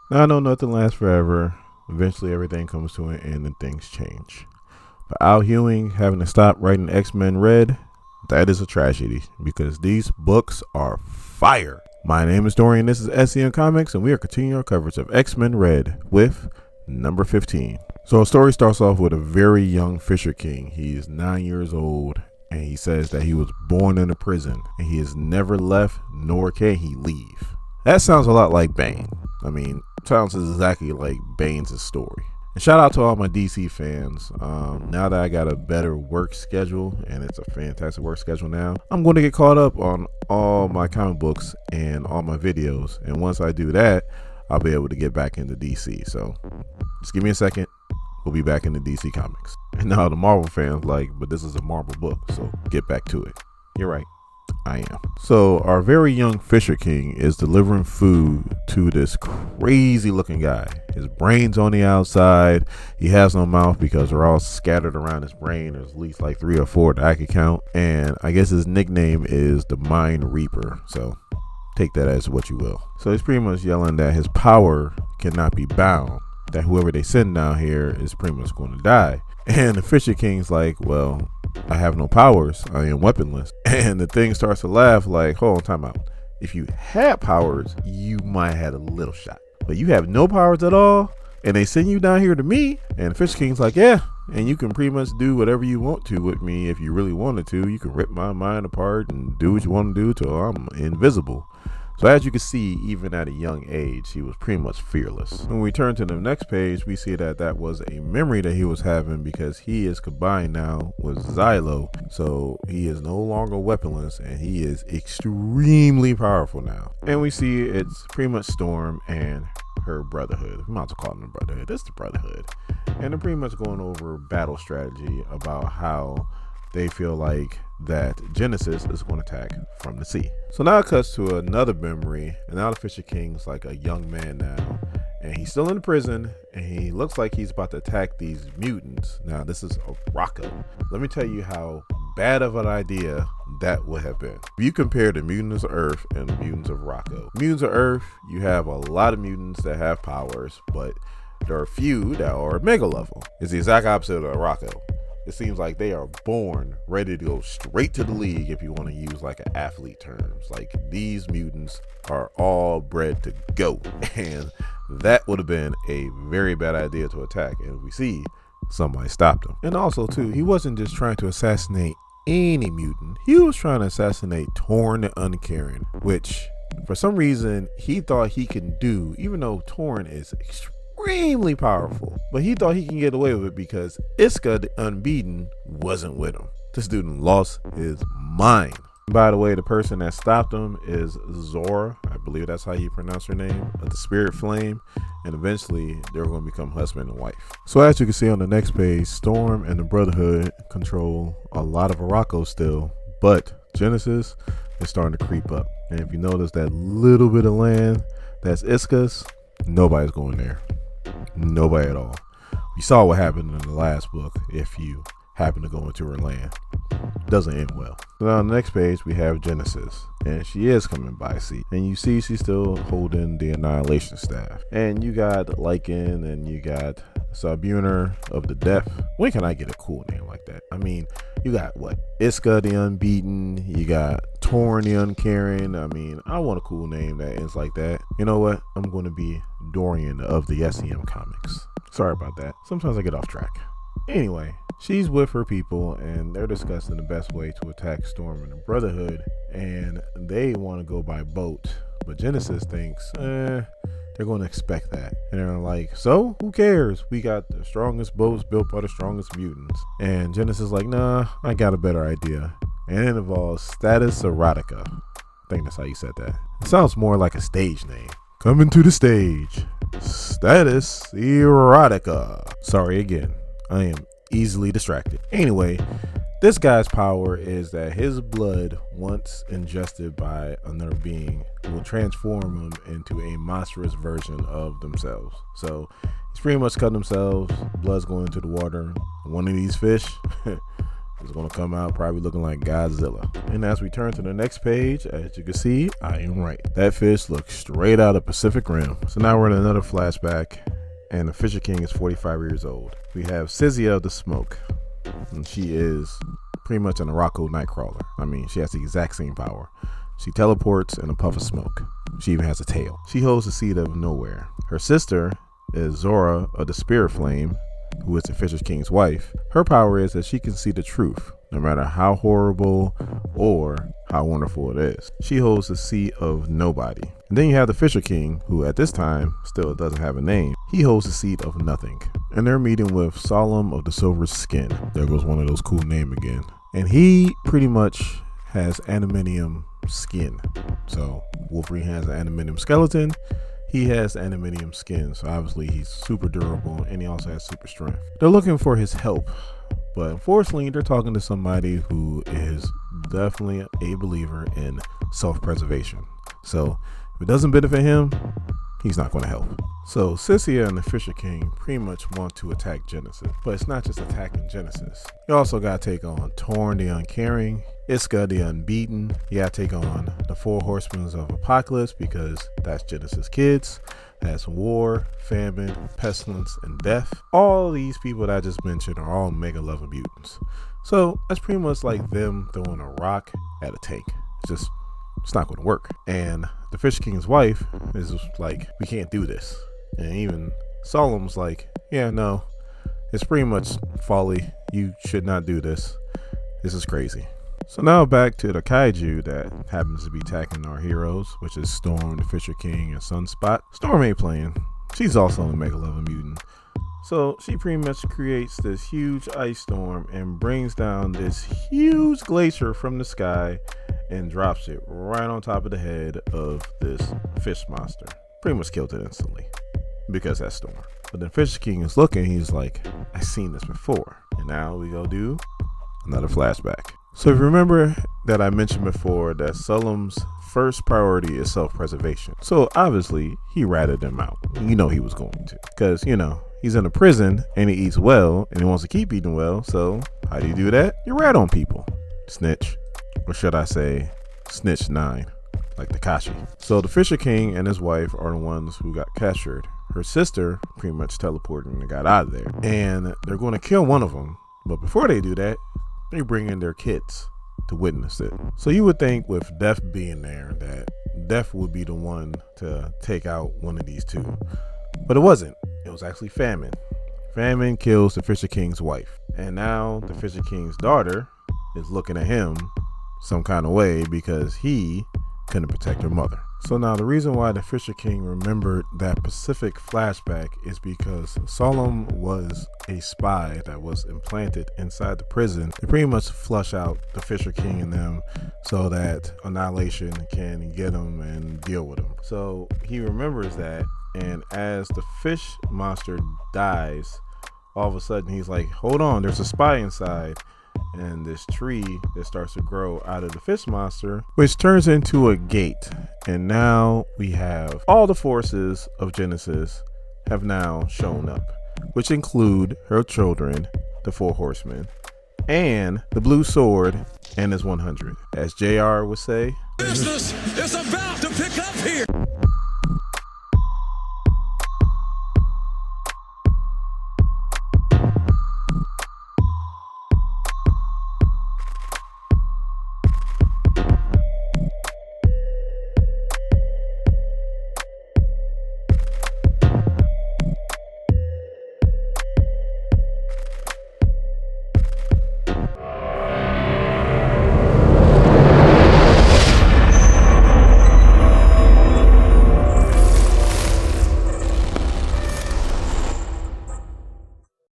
Now I know nothing lasts forever. Eventually everything comes to an end and things change. But Al Ewing having to stop writing X-Men Red, that is a tragedy because these books are fire. My name is Dorian, this is SCM Comics, and we are continuing our coverage of X-Men Red with number 15. So the story starts off with a very young Fisher King. He is 9 years old, and he says that he was born in a prison, and he has never left, nor can he leave. That sounds a lot like Bane. Sounds exactly like Bane's story. And shout out to all my DC fans. Now that I got a better work schedule, and it's a fantastic work schedule now, I'm going to get caught up on all my comic books and all my videos. And once I do that, I'll be able to get back into DC. So just give me a second. We'll be back into DC Comics. And now the Marvel fans but this is a Marvel book, so get back to it. You're right. I am. So our very young Fisher King is delivering food to this crazy looking guy. His brain's on the outside. He has no mouth because they're all scattered around his brain. There's at least 3 or 4 that I could count. And I guess his nickname is the Mind Reaper. So take that as what you will. So he's pretty much yelling that his power cannot be bound, that whoever they send down here is pretty much going to die. And the Fisher King's like, well, I have no powers. I am weaponless. And the thing starts to laugh hold on, time out. If you had powers, you might have had a little shot. But you have no powers at all, and they send you down here to me? And the Fisher King's like, yeah, and you can pretty much do whatever you want to with me if you really wanted to. You can rip my mind apart and do what you want to do till I'm invisible. So as you can see, even at a young age, he was pretty much fearless. When we turn to the next page, we see that that was a memory that he was having because he is combined now with Xylo. So he is no longer weaponless and he is extremely powerful now. And we see it's pretty much Storm and her brotherhood. I'm not to call them the brotherhood. It's the brotherhood. And they're pretty much going over battle strategy about how they feel like that Genesis is going to attack from the sea. So now it cuts to another memory, and now the Fisher King's like a young man now, and he's still in the prison, and he looks like he's about to attack these mutants. Now this is a Rocco. Let me tell you how bad of an idea that would have been. If you compare the mutants of Earth and the mutants of Rocco. Mutants of Earth, you have a lot of mutants that have powers, but there are a few that are mega level. It's the exact opposite of Rocco. It seems like they are born ready to go straight to the league, if you want to use an athlete terms. These mutants are all bred to go. And that would have been a very bad idea to attack. And we see somebody stopped him. And also too, he wasn't just trying to assassinate any mutant. He was trying to assassinate Torn the Uncaring, which for some reason he thought he can do, even though Torn is extremely powerful, but he thought he can get away with it because Iska the Unbeaten wasn't with him. This student lost his mind. By the way, the person that stopped him is Zora. I believe that's how you pronounce her name, of the Spirit Flame, and eventually they're going to become husband and wife. So as you can see on the next page, Storm and the Brotherhood control a lot of Morocco still, but Genesis is starting to creep up. And if you notice that little bit of land that's Iska's, nobody's going there. Nobody at all. We saw what happened in the last book if you happen to go into her land. Doesn't end well. So now on the next page we have Genesis, and she is coming by sea, and you see she's still holding the Annihilation Staff. And you got Lycan, and you got Sabuner of the Death. When can I get a cool name like that? You got Iska the Unbeaten, you got Torn the Uncaring. I want a cool name that ends like that. You know what? I'm going to be Dorian of the SCM Comics. Sorry about that. Sometimes I get off track. Anyway, she's with her people and they're discussing the best way to attack Storm and the Brotherhood, and they want to go by boat, but Genesis thinks they're going to expect that, and they're like, so who cares, we got the strongest boats built by the strongest mutants. And Genesis is like, nah, I got a better idea, and it involves Status Erotica. I think that's how you said that. It sounds more like a stage name. Coming to the stage, Status Erotica. Sorry again, I am easily distracted. Anyway, this guy's power is that his blood, once ingested by another being, will transform him into a monstrous version of themselves. So he's pretty much cut themselves, blood's going into the water. One of these fish is going to come out probably looking like Godzilla. And as we turn to the next page, as you can see, I am right. That fish looks straight out of Pacific Rim. So now we're in another flashback, and the Fisher King is 45 years old. We have Sizia of the Smoke, and she is pretty much an Araco Nightcrawler. I mean, she has the exact same power. She teleports in a puff of smoke. She even has a tail. She holds the seed of nowhere. Her sister is Zora of the Spirit Flame, who is the Fisher King's wife. Her power is that she can see the truth, no matter how horrible or how wonderful it is. She holds the seed of nobody. And then you have the Fisher King, who at this time still doesn't have a name. He holds the seed of nothing. And they're meeting with Solemn of the Silver Skin. There goes one of those cool names again. And he pretty much has animinium skin. So Wolverine has an animinium skeleton. He has animinium skin, so obviously he's super durable, and he also has super strength. They're looking for his help, but unfortunately they're talking to somebody who is definitely a believer in self-preservation. So if it doesn't benefit him, he's not going to help. So Sizia and the Fisher King pretty much want to attack Genesis, but it's not just attacking Genesis. You also got to take on Torn the Uncaring, Iska the Unbeaten. You got to take on the Four Horsemen of Apocalypse, because that's Genesis kids. That's war, famine, pestilence, and death. All these people that I just mentioned are all mega level mutants. So that's pretty much like them throwing a rock at a tank. It's not going to work. And the Fisher King's wife is like, we can't do this. And even Solemn's like, yeah, no, it's pretty much folly. You should not do this. This is crazy. So now back to the kaiju that happens to be attacking our heroes, which is Storm, the Fisher King, and Sunspot. Storm ain't playing. She's also a mega level mutant. So she pretty much creates this huge ice storm and brings down this huge glacier from the sky and drops it right on top of the head of this fish monster. Pretty much killed it instantly because that's Storm. But then Fisher King is looking, he's like, I've seen this before. And now we go do another flashback. So if you remember that I mentioned before that Solemn's first priority is self-preservation. So obviously he ratted them out. You know he was going to, because he's in a prison and he eats well and he wants to keep eating well. So how do you do that? You rat on people. Snitch, or should I say snitch 9, like Takashi. So the Fisher King and his wife are the ones who got captured. Her sister pretty much teleported and got out of there, and they're going to kill one of them. But before they do that, they bring in their kids to witness it. So you would think with Death being there that Death would be the one to take out one of these two. But it wasn't. It was actually Famine. Famine kills the Fisher King's wife. And now the Fisher King's daughter is looking at him some kind of way because he couldn't protect her mother. So now the reason why the Fisher King remembered that Pacific flashback is because Solemn was a spy that was implanted inside the prison to pretty much flush out the Fisher King and them so that Annihilation can get him and deal with him. So he remembers that, and as the fish monster dies, all of a sudden he's like, hold on, there's a spy inside. And this tree that starts to grow out of the fish monster, which turns into a gate. And now we have all the forces of Genesis have now shown up, which include her children, the Four Horsemen, and the Blue Sword and his 100. As JR would say, business is about to pick up here.